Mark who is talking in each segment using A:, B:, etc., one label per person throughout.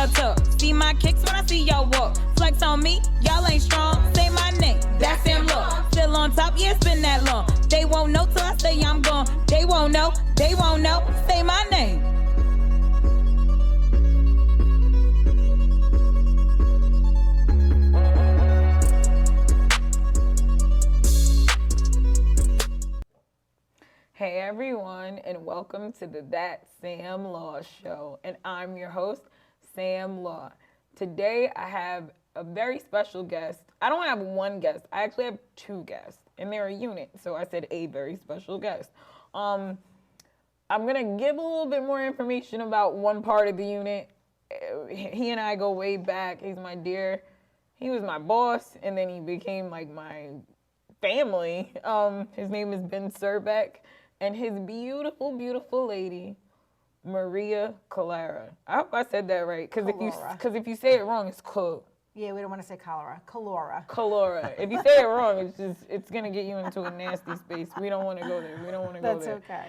A: y'all talk. See my kicks when I see y'all walk. Flex on me, y'all ain't strong. Say my name, that's him look. Still on top, yeah, it's been that long. They won't know till I say I'm gone. They won't know, say my name.
B: Hey everyone, and welcome to the That Sam Law Show, and I'm your host, Sam Law. Today I have a very special guest. I don't have one guest, I actually have two guests, and they're a unit, so I said a very special guest. I'm gonna give a little bit more information about one part of the unit. He and I go way back. He's my dear. He was my boss, and then he became like my family. His name is Surbeck. And his beautiful, beautiful lady, Maria Collora. I hope I said that right, because if you say it wrong, it's cool.
C: Yeah, we don't want to say Collora. Collora.
B: Collora. If you say it wrong, it's gonna get you into a nasty space. We don't want to go there.
C: That's okay.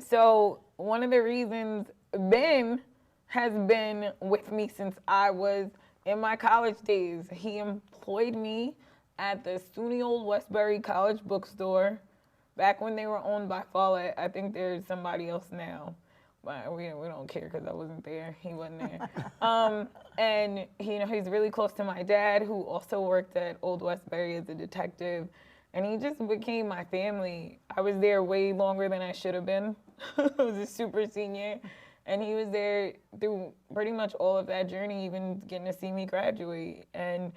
B: So one of the reasons Ben has been with me since I was in my college days. He employed me at the SUNY Old Westbury College Bookstore. Back when they were owned by Follett. I think there's somebody else now, but we don't care because I wasn't there. He wasn't there. And he's really close to my dad, who also worked at Old Westbury as a detective, and he just became my family. I was there way longer than I should have been. I was a super senior, and he was there through pretty much all of that journey, even getting to see me graduate. And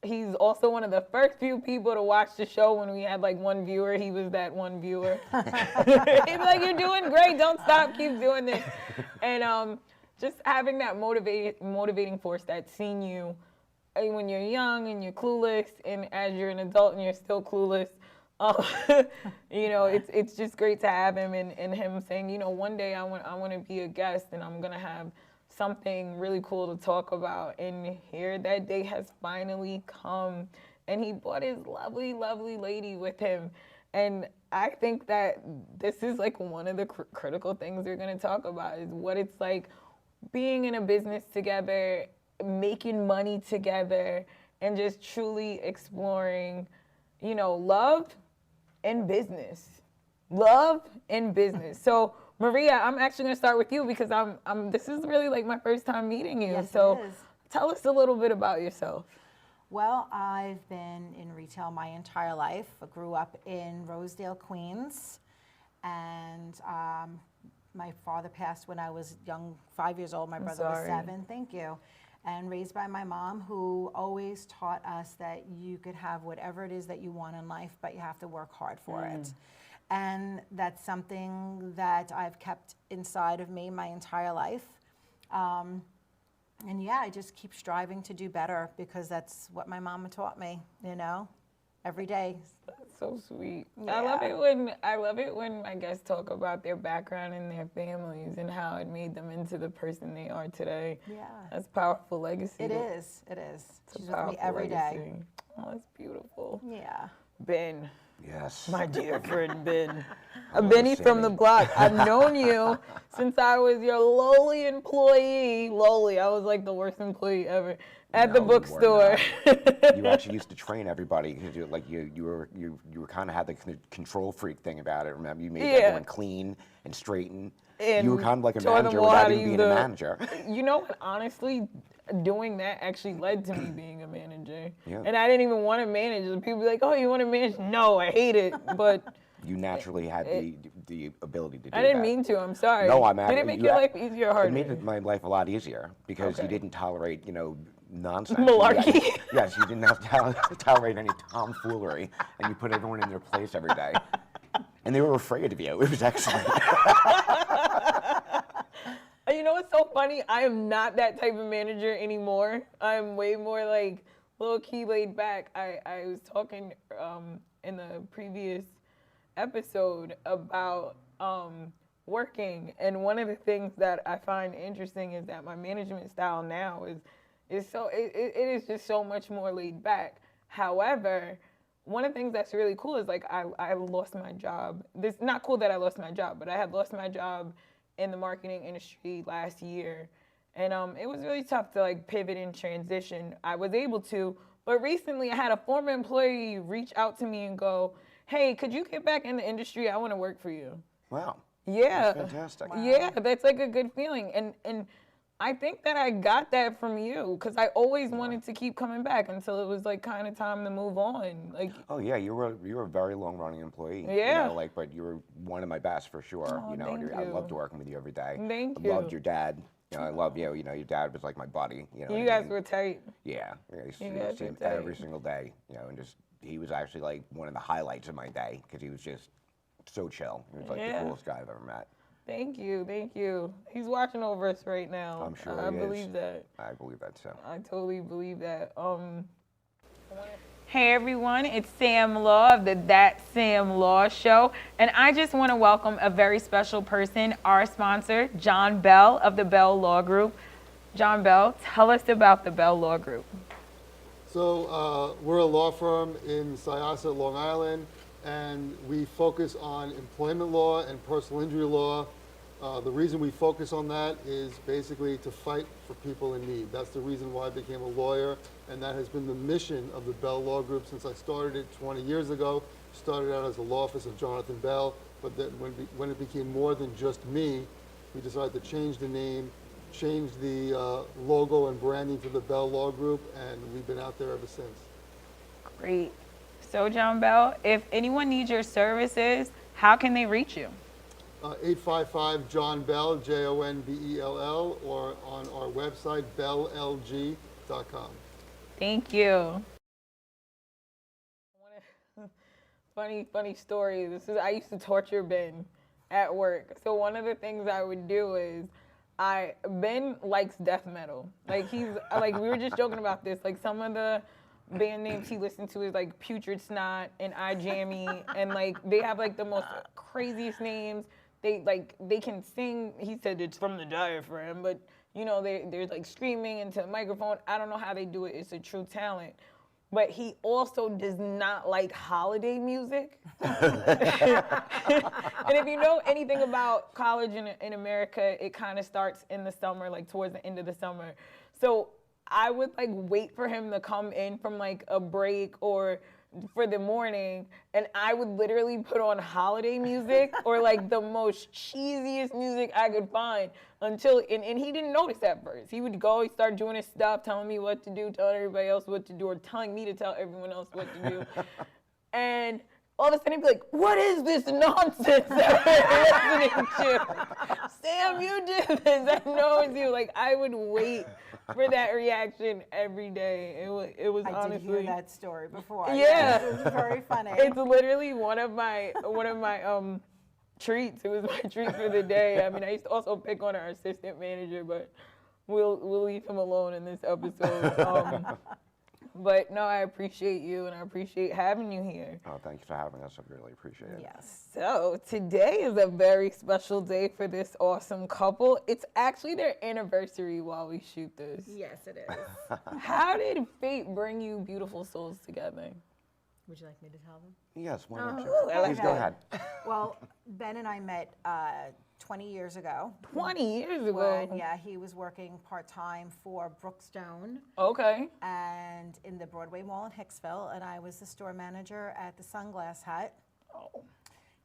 B: he's also one of the first few people to watch the show when we had like one viewer. He was that one viewer. He'd be like, "You're doing great. Don't stop. Keep doing this." And just having that motivating force that's seen you when you're young and you're clueless, and as you're an adult and you're still clueless. It's just great to have him, and him saying, one day I want to be a guest, and I'm gonna have something really cool to talk about. And here that day has finally come, and he brought his lovely, lovely lady with him. And I think that this is like one of the critical things we're going to talk about, is what it's like being in a business together, making money together, and just truly exploring, love and business. So Maria, I'm actually going to start with you, because this is really like my first time meeting you.
C: Yes,
B: so
C: it is.
B: Tell us a little bit about yourself.
C: Well, I've been in retail my entire life. I grew up in Rosedale, Queens, and my father passed when I was young, 5 years old. My brother was 7. Thank you. And raised by my mom, who always taught us that you could have whatever it is that you want in life, but you have to work hard for it. And that's something that I've kept inside of me my entire life. And yeah, I just keep striving to do better, because that's what my mama taught me, every day.
B: That's so sweet.
C: Yeah.
B: I love it when my guests talk about their background and their families and how it made them into the person they are today.
C: Yeah.
B: That's a powerful legacy.
C: It is. She's with me every day.
B: Oh, that's beautiful.
C: Yeah.
B: Ben.
D: Yes.
B: My dear friend Ben. Benny from the block. I've known you since I was your lowly employee. I was like the worst employee ever at the bookstore.
D: You actually used to train everybody, because you were kind of had the control freak thing about it. Remember, you made everyone clean and straighten. And you were kind of like a manager without even being a manager.
B: Honestly, doing that actually led to me being a manager.
D: Yeah.
B: And I didn't even want to manage. People be like, "Oh, you want to manage?" No, I hate it. But
D: you naturally had the ability to do that.
B: I didn't mean to. I'm sorry.
D: No,
B: Did it make your life easier or harder?
D: It made my life a lot easier, because you didn't tolerate, nonsense.
B: Malarkey.
D: Yes, you didn't have to tolerate any tomfoolery, and you put everyone in their place every day. And they were afraid of you. It was excellent.
B: You know what's so funny? I am not that type of manager anymore. I'm way more like low-key laid back. I was talking in the previous episode about working, and one of the things that I find interesting is that my management style now is just so much more laid back. However, one of the things that's really cool is like I lost my job. It's not cool that I lost my job, but I had lost my job in the marketing industry last year. And it was really tough to like pivot and transition. I was able to, but recently I had a former employee reach out to me and go, hey, could you get back in the industry? I want to work for you.
D: Wow.
B: Yeah.
D: That's fantastic.
C: Wow.
B: Yeah, that's like a good feeling. And I think that I got that from you because I always wanted to keep coming back until it was like kind of time to move on. Like,
D: oh yeah, you were a very long running employee.
B: Yeah.
D: You know, like, but you were one of my best for sure.
B: Oh,
D: you know,
B: thank
D: I
B: you.
D: loved working with you every day.
B: Thank
D: I loved
B: you.
D: your dad. You know, I love you. You know, your dad was like my buddy. You know,
B: you
D: what I
B: guys
D: mean?
B: were tight.
D: Yeah, I used
B: You
D: to
B: guys
D: see
B: were
D: him
B: tight.
D: every single day. You know, and just he was actually like one of the highlights of my day because he was just so chill. He was like the
B: Yeah.
D: coolest guy I've ever met.
B: Thank you, thank you. He's watching over us right now.
D: I'm sure
B: I
D: he
B: believe
D: is.
B: that.
D: I believe that too.
B: I totally believe that. Hey everyone, it's Sam Law of the That Sam Law Show, and I just want to welcome a very special person, our sponsor, John Bell of the Bell Law Group. John Bell, tell us about the Bell Law Group.
E: So we're a law firm in Syosset, Long Island, and we focus on employment law and personal injury law. The reason we focus on that is basically to fight for people in need. That's the reason why I became a lawyer, and that has been the mission of the Bell Law Group since I started it 20 years ago. Started out as a law office of Jonathan Bell, but then when it became more than just me, we decided to change the name, change the logo and branding to the Bell Law Group, and we've been out there ever since.
B: Great. So John Bell, if anyone needs your services, how can they reach you?
E: 855 John Bell, JONBELL, or on our website, belllg.com.
B: Thank you. Funny story. I used to torture Ben at work. So one of the things I would do is Ben likes death metal. Like we were just joking about this. Like some of the band names he listened to is like Putrid Snot and I Jammy, and like they have like the most craziest names. They can sing. He said it's from the diaphragm, but you know they're like screaming into the microphone. I don't know how they do it. It's a true talent. But he also does not like holiday music. And if you know anything about college in America, it kind of starts in the summer, like towards the end of the summer. So I would like wait for him to come in from like a break or for the morning, and I would literally put on holiday music or like the most cheesiest music I could find until, and he didn't notice at first. He would go, he'd start doing his stuff, telling me what to do, telling everybody else what to do, or telling me to tell everyone else what to do. And all of a sudden he'd be like, what is this nonsense that we're listening to? Sam, you did this. I know it's you. Like, I would wait for that reaction every day. It was
C: I
B: honestly.
C: did hear that story before.
B: Yeah.
C: It was very funny.
B: It's literally one of my treats. It was my treat for the day. I mean, I used to also pick on our assistant manager, but we'll leave him alone in this episode. But no, I appreciate you, and I appreciate having you here.
D: Oh, thank you for having us. I really appreciate it.
C: Yes.
B: So today is a very special day for this awesome couple. It's actually their anniversary while we shoot this.
C: Yes, it is.
B: How did fate bring you beautiful souls together?
C: Would you like me to tell them?
D: Yes, why not?
B: I
D: Please go ahead.
C: Well, Ben and I met 20 years ago.
B: 20 years ago.
C: When, he was working part-time for Brookstone
B: Okay.
C: and in the Broadway Mall in Hicksville, and I was the store manager at the Sunglass Hut.
B: Oh.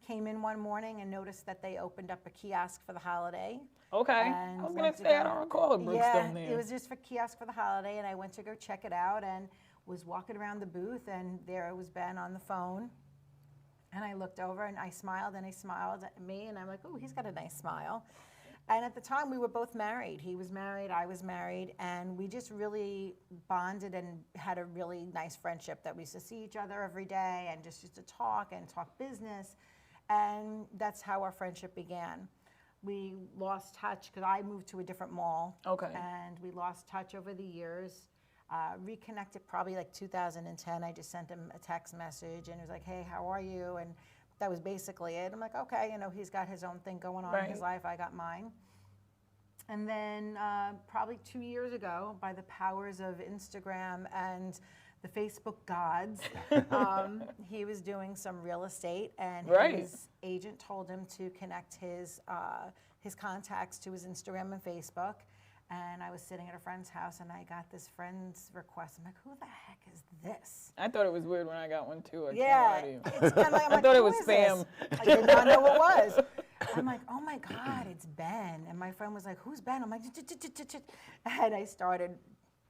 C: Came in one morning and noticed that they opened up a kiosk for the holiday.
B: Okay.
C: And
B: I was
C: went
B: gonna say I
C: go-
B: don't recall Brookstone
C: Yeah,
B: there.
C: it was just for kiosk for the holiday, and I went to go check it out and was walking around the booth, and there was Ben on the phone. And I looked over and I smiled, and he smiled at me, and I'm like, oh, he's got a nice smile. And at the time, we were both married. He was married, I was married, and we just really bonded and had a really nice friendship that we used to see each other every day and just used to talk business. And that's how our friendship began. We lost touch because I moved to a different mall.
B: Okay.
C: And we lost touch over the years. Reconnected probably like 2010. I just sent him a text message and he was like, hey, how are you? And that was basically it. I'm like, okay, you know, he's got his own thing going on in his life. I got mine. And then probably 2 years ago, by the powers of Instagram and the Facebook gods, he was doing some real estate, and his agent told him to connect his contacts to his Instagram and Facebook. And I was sitting at a friend's house, and I got this friend's request. I'm like, who the heck is this?
B: I thought it was weird when I got one too.
C: Yeah, it's kind of like,
B: I thought it was spam.
C: I did not know it was. I'm like, oh my God, it's Ben. And my friend was like, who's Ben? I'm like, and I started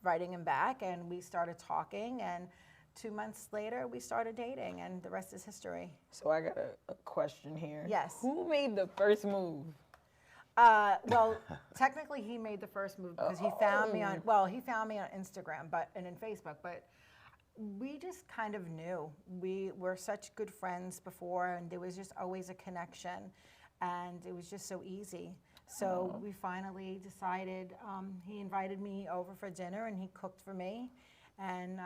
C: writing him back, and we started talking, and 2 months later, we started dating, and the rest is history.
B: So I got a question here.
C: Yes.
B: Who made the first move?
C: Well, technically, he made the first move because he found me on. Well, he found me on Instagram, and in Facebook, but we just kind of knew. We were such good friends before, and there was just always a connection, and it was just so easy. So we finally decided. He invited me over for dinner, and he cooked for me, and.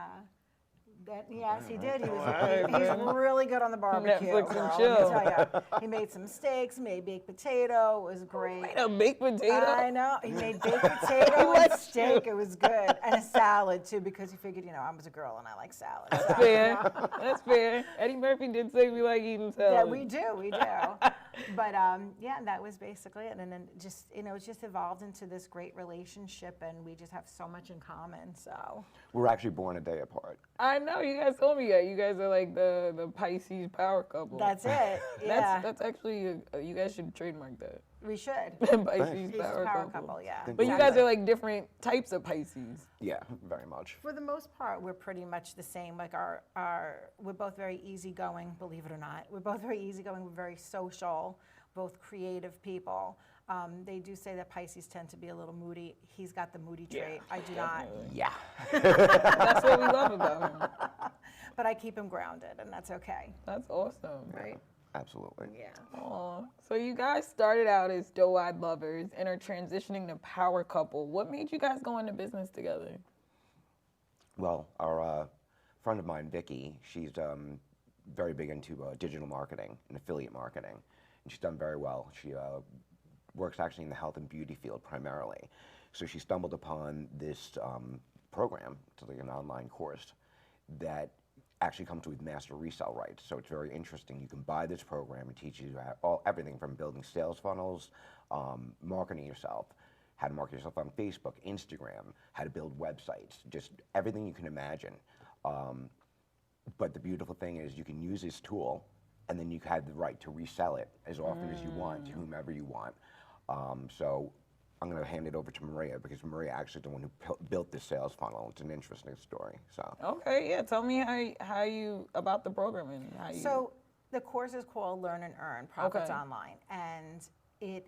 C: Yes, he did. He's really good on the barbecue.
B: Netflix and
C: girl,
B: chill.
C: Let me tell you. He made some steaks, made baked potato. It was great.
B: Made a baked potato?
C: I know. He made baked potato and steak. It was good. And a salad, too, because he figured, I was a girl and I like salad.
B: That's fair. That's fair. Eddie Murphy did say we like eating salad.
C: Yeah, we do. But, yeah, that was basically it. And then just, it just evolved into this great relationship, and we just have so much in common, so.
D: We're actually born a day apart.
B: I know, you guys told me that. You guys are like the Pisces power couple.
C: That's it, yeah.
B: That's actually, you guys should trademark that.
C: We should.
B: Pisces
C: He's
B: power
C: a power
B: couple.
C: couple, yeah.
B: But you guys are like different types of Pisces.
D: Yeah, very much.
C: For the most part, we're pretty much the same. Like we're both very easygoing, believe it or not. We're both very easygoing, we're very social, both creative people. They do say that Pisces tend to be a little moody. He's got the moody trait. I do not.
D: Yeah.
B: That's what we love about him.
C: But I keep him grounded, and that's okay.
B: That's awesome.
C: Right?
D: Absolutely.
C: Yeah.
B: Aw. So you guys started out as doe-eyed lovers and are transitioning to power couple. What made you guys go into business together?
D: Well, our friend of mine, Vicky, she's very big into digital marketing and affiliate marketing, and she's done very well. She works actually in the health and beauty field primarily. So she stumbled upon this program, it's like an online course, that actually comes with master resale rights. So it's very interesting. You can buy this program. It teaches you everything from building sales funnels, marketing yourself, how to market yourself on Facebook, Instagram, how to build websites, just everything you can imagine. But the beautiful thing is you can use this tool, and then you have the right to resell it as often as you want to whomever you want. So I'm going to hand it over to Maria, because Maria actually is the one who built this sales funnel. It's an interesting story. So.
B: Okay, yeah. Tell me how you about the program and how you.
C: So the course is called Learn and Earn Profits Online, and it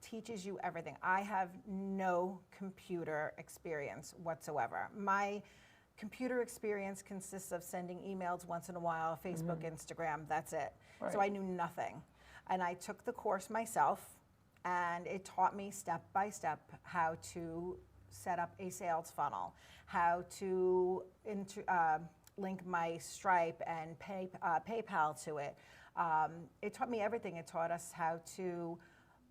C: teaches you everything. I have no computer experience whatsoever. My computer experience consists of sending emails once in a while, Facebook, Instagram, that's it.
B: Right.
C: So I knew nothing. And I took the course myself, and it taught me step by step how to set up a sales funnel, how to link my Stripe and PayPal to it. It taught me everything. It taught us how to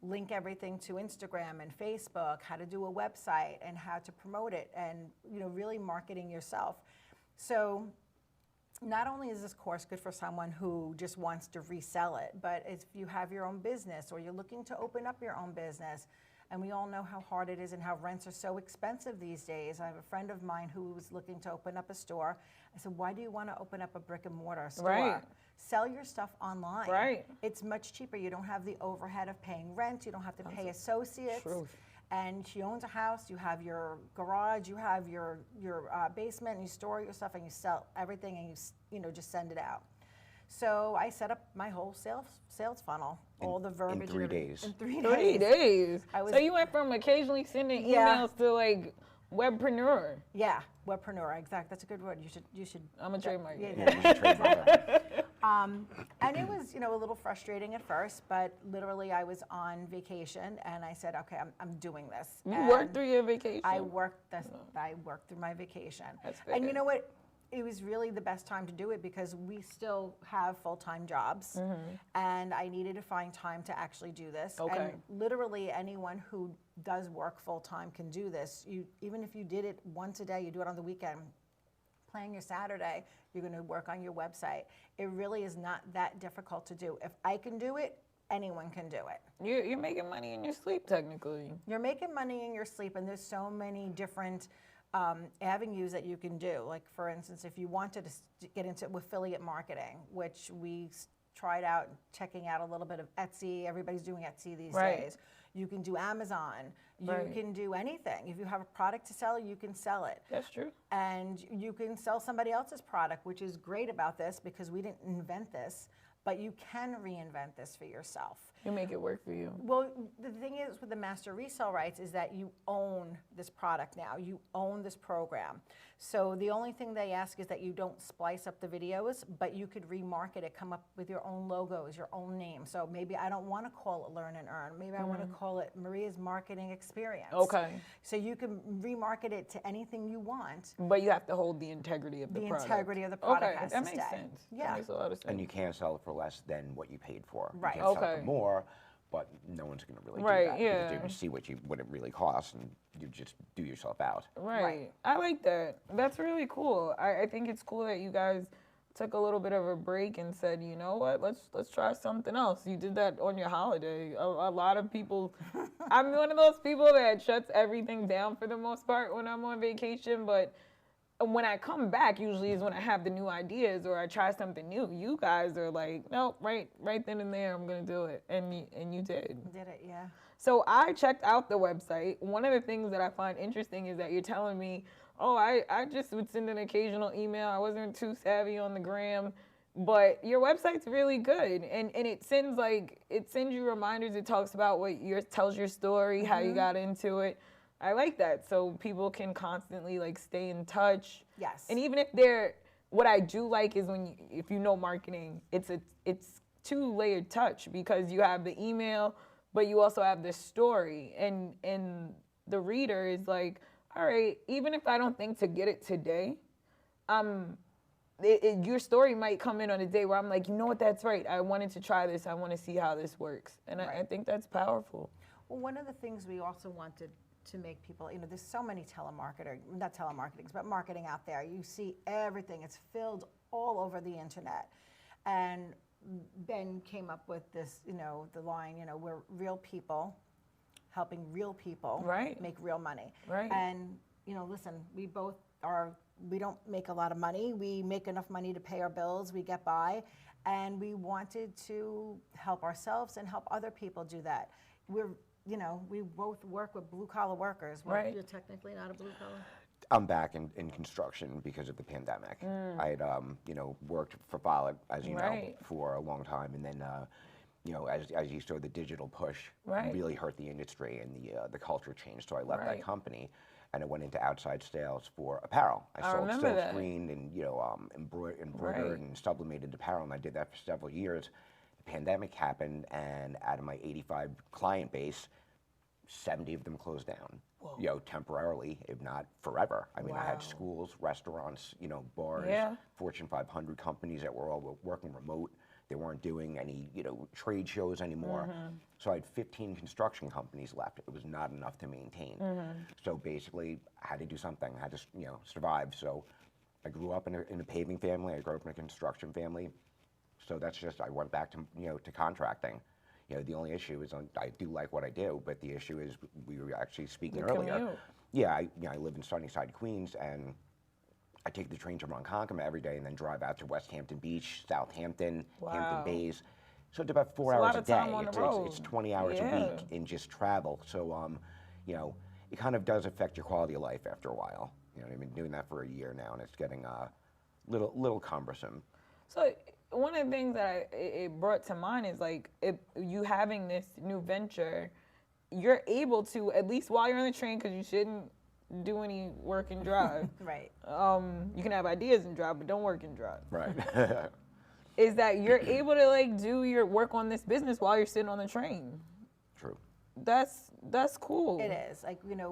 C: link everything to Instagram and Facebook, how to do a website and how to promote it, and really marketing yourself. So not only is this course good for someone who just wants to resell it, but if you have your own business or you're looking to open up your own business, and we all know how hard it is and how rents are so expensive these days. I have a friend of mine who was looking to open up a store. I said, why do you want to open up a brick and mortar store?
B: Right.
C: Sell your stuff online.
B: Right.
C: It's much cheaper. You don't have the overhead of paying rent. You don't have to pay associates.
B: Truth.
C: And she owns a house. You have your garage. You have your basement. And you store your stuff, and you sell everything, and you just send it out. So I set up my whole sales funnel, all the verbiage.
D: In 3 days.
C: In 3 days.
B: 3 days.
C: I
B: So you went from occasionally sending emails to like webpreneur.
C: Yeah, webpreneur, exact. That's a good word. You should.
B: I'm a trademark.
C: Yeah,
D: Yeah, you should trademark that.
C: And it was, a little frustrating at first, but literally I was on vacation, and I said, okay, I'm doing this.
B: You
C: And
B: worked through your vacation.
C: I worked through my vacation.
B: That's
C: And you
B: fair.
C: know what? It was really the best time to do it because we still have full-time jobs, and I needed to find time to actually do this.
B: Okay.
C: And literally anyone who does work full-time can do this. Even if you did it once a day, you do it on the weekend, playing your Saturday, you're going to work on your website. It really is not that difficult to do. If I can do it, anyone can do it.
B: You're making money in your sleep, technically.
C: You're making money in your sleep, and there's so many different avenues that you can do. Like, for instance, if you wanted to get into affiliate marketing, which we tried out, checking out a little bit of Etsy. Everybody's doing Etsy these days. You can do Amazon. You can do anything. If you have a product to sell, you can sell it.
B: That's true.
C: And you can sell somebody else's product, which is great about this because we didn't invent this, but you can reinvent this for yourself.
B: You make it work for you.
C: Well, the thing is with the master resale rights is that you own this product now. You own this program. So the only thing they ask is that you don't splice up the videos, but you could remarket it, come up with your own logos, your own name. So maybe I don't want to call it Learn and Earn. Maybe I want to call it Maria's Marketing Experience.
B: Okay.
C: So you can remarket it to anything you want.
B: But you have to hold the integrity of the product.
C: The integrity of the product has
B: that
C: to
B: makes
C: stay.
B: sense.
C: Yeah.
B: That makes a lot of sense.
D: And you can't sell it for less than what you paid for.
C: Right.
D: You can't sell it
B: Okay.
D: for more, but no one's going to really do
B: Right,
D: that.
B: yeah.
D: Because you see what it really costs, and you just do yourself out.
B: Right. I like that. That's really cool. I think it's cool that you guys took a little bit of a break and said, you know what, let's try something else. You did that on your holiday. A lot of people, I'm one of those people that shuts everything down for the most part when I'm on vacation, but when I come back, usually is when I have the new ideas or I try something new. You guys are like, nope, right then and there, I'm gonna do it, and you did.
C: Did it, yeah.
B: So I checked out the website. One of the things that I find interesting is that you're telling me, oh, I just would send an occasional email. I wasn't too savvy on the gram, but your website's really good, and it sends you reminders. It talks about tells your story, how you got into it. I like that, so people can constantly stay in touch.
C: Yes.
B: And even if what I do like is if you know marketing, it's 2-layered touch because you have the email, but you also have the story, and the reader is like, all right, even if I don't think to get it today, your story might come in on a day where I'm like, you know what, that's right. I wanted to try this. I want to see how this works, and I think that's powerful.
C: Well, one of the things we also wanted to make people, there's so many not telemarketings, but marketing out there. You see everything. It's filled all over the internet. And Ben came up with this, the line, we're real people helping real people make real money.
B: Right.
C: And, listen, we don't make a lot of money. We make enough money to pay our bills. We get by. And we wanted to help ourselves and help other people do that. We both work with blue-collar workers. Well,
B: Right.
C: You're technically not a blue-collar?
D: I'm back in construction because of the pandemic. I had, worked for Pilot, as you know, for a long time, and then, as you saw, the digital push really hurt the industry, and the culture changed. So I left that company, and I went into outside sales for apparel. I sold silk-screened and embroidered and sublimated apparel, and I did that for several years. The pandemic happened, and out of my 85 client base, 70 of them closed down. Temporarily, if not forever. I mean, I had schools, restaurants, bars, Fortune 500 companies that were all working remote. They weren't doing any, trade shows anymore. So I had 15 construction companies left. It was not enough to maintain. So basically, I had to do something. I had to, survive. So I grew up in a paving family. I grew up in a construction family. So that's just, I went back to, to contracting. The only issue is I do like what I do, but the issue is we were actually speaking earlier.
B: Commute.
D: Yeah, I live in Sunnyside, Queens, and I take the train to Ronkonkoma every day and then drive out to West Hampton Beach, Southampton, Hampton Bays. So it's about 4 hours a day. It's 20 hours a week in just travel. So, it kind of does affect your quality of life after a while. I've been doing that for a year now, and it's getting little cumbersome.
B: So one of the things that it brought to mind is if you having this new venture, you're able to, at least while you're on the train, because you shouldn't do any work and drive.
C: Right.
B: You can have ideas and drive, but don't work and drive.
D: Right.
B: Is that you're able to do your work on this business while you're sitting on the train.
D: True.
B: That's cool.
C: It is.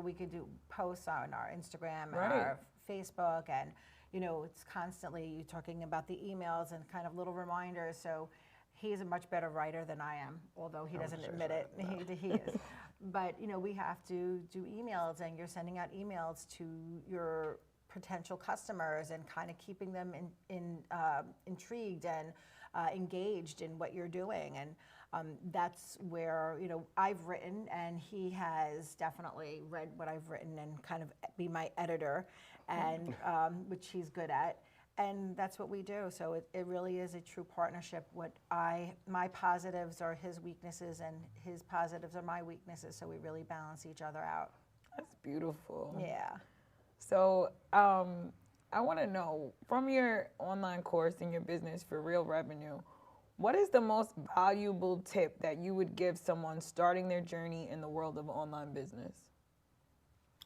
C: We could do posts on our Instagram and our Facebook, and it's constantly you talking about the emails and kind of little reminders. So he's a much better writer than I am, although he doesn't admit it. He is. But we have to do emails, and you're sending out emails to your potential customers and kind of keeping them intrigued and engaged in what you're doing. And That's where, I've written, and he has definitely read what I've written and kind of be my editor, and which he's good at. And that's what we do. So it really is a true partnership. My positives are his weaknesses, and his positives are my weaknesses. So we really balance each other out.
B: That's beautiful.
C: Yeah.
B: So I want to know, from your online course and your business for real revenue, what is the most valuable tip that you would give someone starting their journey in the world of online business?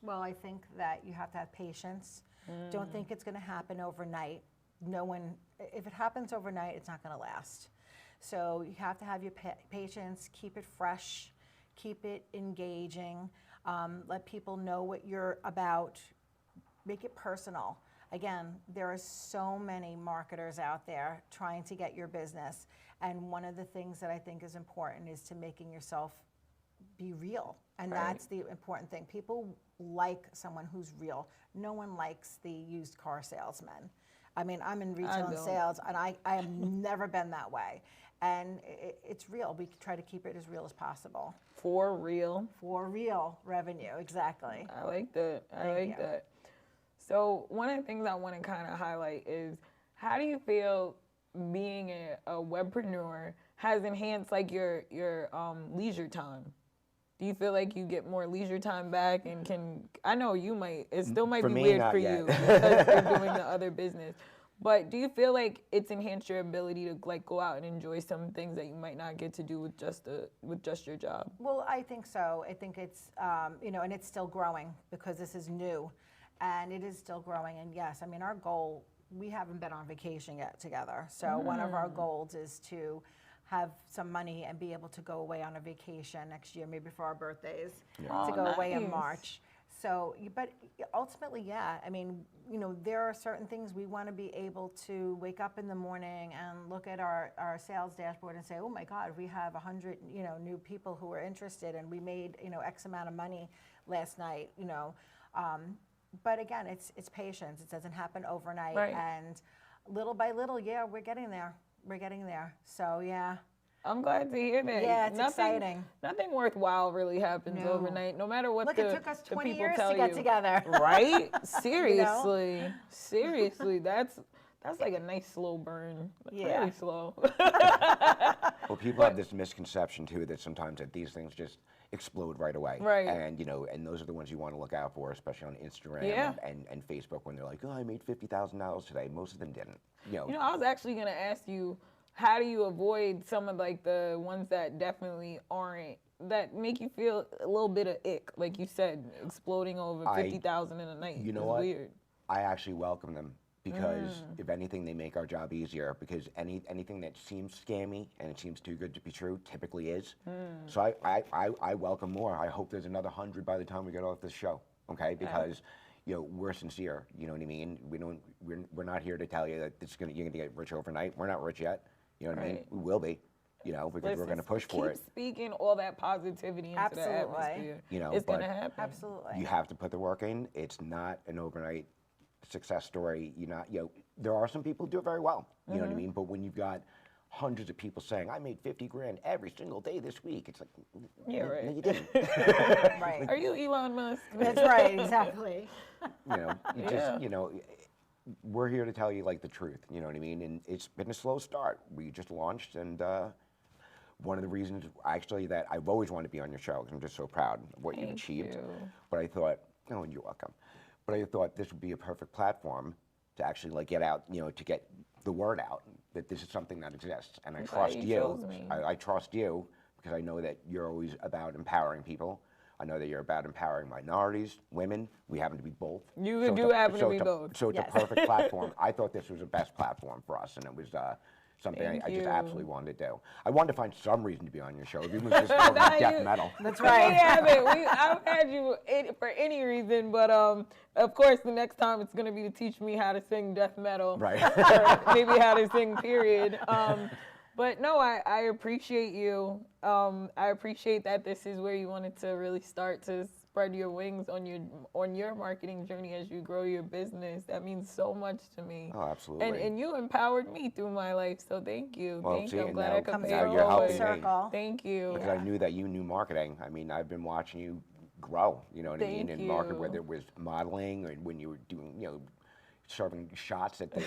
C: Well, I think that you have to have patience. Don't think it's going to happen overnight. If it happens overnight, it's not going to last. So you have to have your patience, keep it fresh, keep it engaging, let people know what you're about, make it personal. Again, there are so many marketers out there trying to get your business. And one of the things that I think is important is to making yourself be real. And that's the important thing. People like someone who's real. No one likes the used car salesman. I mean, I'm in retail and sales, and I have never been that way. And it's real. We try to keep it as real as possible.
B: For real.
C: For real revenue, exactly.
B: I like that. I like that. So one of the things I want to kind of highlight is, how do you feel being a webpreneur has enhanced like your leisure time? Do you feel like you get more leisure time back and I know you might, it still might be weird for you because you're doing the other business, but do you feel like it's enhanced your ability to like go out and enjoy some things that you might not get to do with just your job?
C: Well, I think so. I think it's, and it's still growing because this is new. And it is still growing. And yes, I mean, our goal, we haven't been on vacation yet together. So one of our goals is to have some money and be able to go away on a vacation next year, maybe for our birthdays, to go away in March. So, but ultimately, yeah, I mean, there are certain things we want to be able to wake up in the morning and look at our sales dashboard and say, oh my God, we have 100, new people who are interested, and we made, X amount of money last night, But again, it's patience. It doesn't happen overnight.
B: Right.
C: And little by little, yeah, we're getting there. We're getting there. So, yeah.
B: I'm glad to hear that.
C: Yeah, it's exciting.
B: Nothing worthwlike really happens overnight, no matter what
C: it took us 20 years
B: tell
C: to get
B: you.
C: together.
B: Right? Seriously. Seriously. That's like a nice slow burn.
C: Yeah.
B: Really slow.
D: Well, people have this misconception too that sometimes that these things just explode right away.
B: Right.
D: And and those are the ones you want to look out for, especially on Instagram and Facebook, when they're like, oh, I made $50,000 today. Most of them didn't.
B: I was actually gonna ask you, how do you avoid some of like the ones that definitely aren't, that make you feel a little bit of ick, like you said, exploding over 50,000 in a night?
D: You know what? Weird. I actually welcome them. Because if anything, they make our job easier, because anything that seems scammy and it seems too good to be true typically is. So I welcome more. I hope there's another 100 by the time we get off this show, okay? Because we're sincere, you know what I mean? We're not here to tell you that you're gonna get rich overnight. We're not rich yet, you know what I mean? We will be, because we're gonna push for it.
B: Keep speaking all that positivity into the atmosphere. It's gonna happen.
C: Absolutely.
D: You have to put the work in. It's not an overnight success story. There are some people who do it very well, you know what I mean? But when you've got hundreds of people saying, I made 50 grand every single day this week, it's like,
B: yeah, right.
D: No, you didn't.
C: Right.
B: Are you Elon Musk?
C: That's right, exactly.
D: We're here to tell you like the truth, you know what I mean? And it's been a slow start. We just launched, and one of the reasons actually that I've always wanted to be on your show, because I'm just so proud of what you've achieved. But I thought, oh, and you're welcome. But I thought this would be a perfect platform to actually like get out, to get the word out that this is something that exists. And I trust you. I trust you because I know that you're always about empowering people. I know that you're about empowering minorities, women. We happen to be both.
B: You do happen to be both.
D: So it's a perfect platform. I thought this was the best platform for us, and it was something I just absolutely wanted to do. I wanted to find some reason to be on your show. Even if it was just death metal.
C: That's right.
B: I've had you for any reason, but of course the next time it's going to be to teach me how to sing death metal.
D: Right.
B: Or maybe how to sing, period. But no, I appreciate you. I appreciate that this is where you wanted to really start to spread your wings on your marketing journey as you grow your business. That means so much to me.
D: Oh, absolutely.
B: And you empowered me through my life, so thank you.
D: Well,
B: Thank
D: see,
B: you. I'm
D: and
B: glad I could pay it
D: now you're helping
B: forward.
D: me.
B: Thank you.
D: Because I knew that you knew marketing. I mean, I've been watching you grow, you know what I mean,
B: Thank
D: in market,
B: you.
D: whether it was modeling or when you were doing, you know, serving shots at the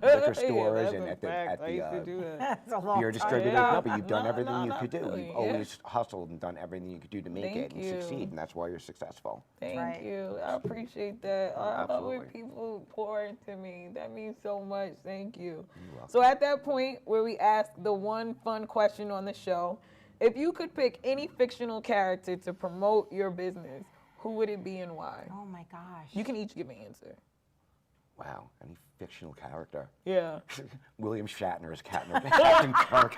D: liquor stores and at the
C: That's a long
D: beer
C: time
D: distributors.
C: ago.
D: No, but you've done everything you
B: not
D: could do.
B: really,
D: You've always hustled and done everything you could do to make it and succeed, and that's why you're successful.
B: Thank
C: right.
B: you. I appreciate that. I love when
D: Absolutely.
B: people pour into me. That means so much. Thank you.
D: You're welcome.
B: So at that point where we ask the one fun question on the show, if you could pick any fictional character to promote your business, who would it be and why?
C: Oh my gosh.
B: You can each give an answer.
D: Wow, any fictional character.
B: Yeah.
D: William Shatner is Captain Kirk.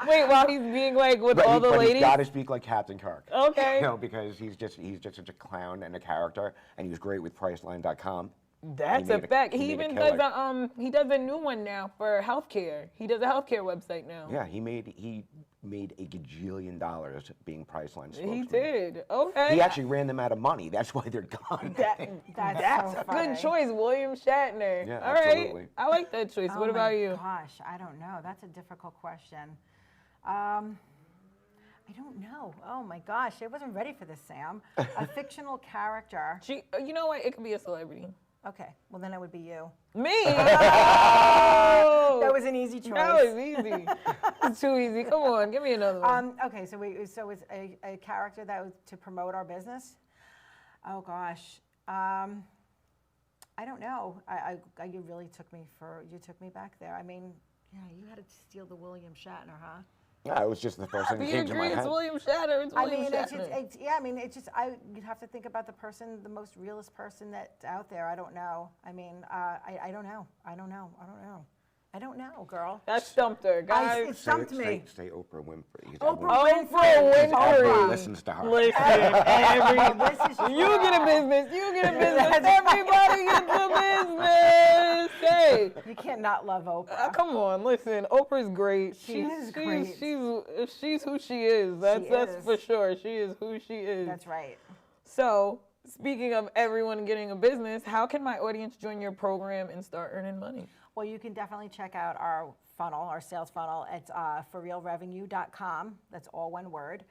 B: Wait, while he's being like with all the
D: but
B: ladies?
D: he's got to speak like Captain Kirk.
B: Okay.
D: You know, because he's just such a clown and a character, and he was great with Priceline.com.
B: That's a fact. He even does a new one now for healthcare. He does a healthcare website now.
D: Yeah, he made a gajillion dollars being Priceline spokesman.
B: He did. Okay.
D: He actually ran them out of money. That's why they're gone.
C: That's so
B: a
C: funny.
B: good choice, William Shatner.
D: Yeah,
B: All right.
D: absolutely.
B: I like that choice.
C: Oh
B: What about you?
C: Gosh, I don't know. That's a difficult question. I don't know. Oh my gosh, I wasn't ready for this, Sam. A fictional character.
B: You know what? It could be a celebrity.
C: Okay, well then it would be you.
B: Me.
C: That was an easy choice.
B: That was easy. It's too easy. Come on, give me another one.
C: Okay, so it's a character that was to promote our business. Oh gosh, I don't know. You really took me back there. I mean, yeah, you had to steal the William Shatner, huh?
D: Yeah, it was just the first thing that
B: You
D: came to my
B: agree? It's
D: head.
B: William Shatner. It's William Shatner.
C: You'd have to think about the person, the most realist person that's out there. I don't know. I mean, I don't know. I don't know, girl.
B: That stumped her, guys.
C: It stumped me.
D: Say Oprah Winfrey.
B: Oprah
D: Everybody
B: Winfrey.
D: listens to her.
B: Listen,
C: This is
B: you get a business. You get a business. Everybody gets a business. Hey.
C: You can't not love Oprah.
B: Come on, listen. Oprah's great.
C: She is great.
B: She's who she is. That's
C: is.
B: for sure. She is who she is.
C: That's right.
B: So, speaking of everyone getting a business, how can my audience join your program and start earning money?
C: Well, you can definitely check out our funnel, our sales funnel. It's forrealrevenue.com. That's all one word.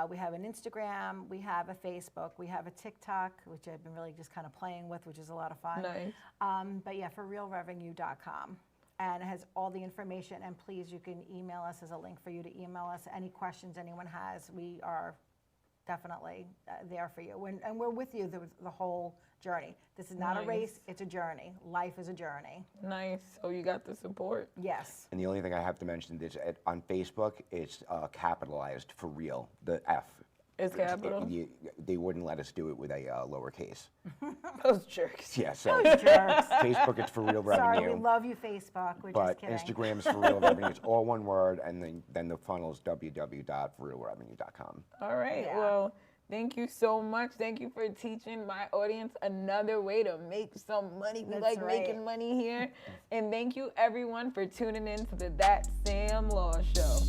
C: We have an Instagram, we have a Facebook, we have a TikTok, which I've been really just kind of playing with, which is a lot of fun.
B: Nice.
C: But yeah, forrealrevenue.com. And it has all the information. And please, you can email us. There's a link for you to email us. Any questions anyone has, we are definitely there for you. And we're with you the whole journey. This is not a race, it's a journey. Life is a journey.
B: Nice. So you got the support.
C: Yes.
D: And the only thing I have to mention is on Facebook, it's capitalized for real. The F.
B: It's capital.
D: They wouldn't let us do it with a lowercase.
B: Those jerks.
D: Yeah, so
C: Jerks.
D: Facebook, it's for real revenue.
C: Sorry, we love you, Facebook. We're
D: But
C: just kidding.
D: Instagram's for real revenue. It's all one word, and then the funnel is www.forrealrevenue.com.
B: All right.
C: Yeah.
B: Well, thank you so much. Thank you for teaching my audience another way to make some money. We
C: That's
B: like
C: right.
B: making money here. And thank you, everyone, for tuning in to the That Sam Law Show.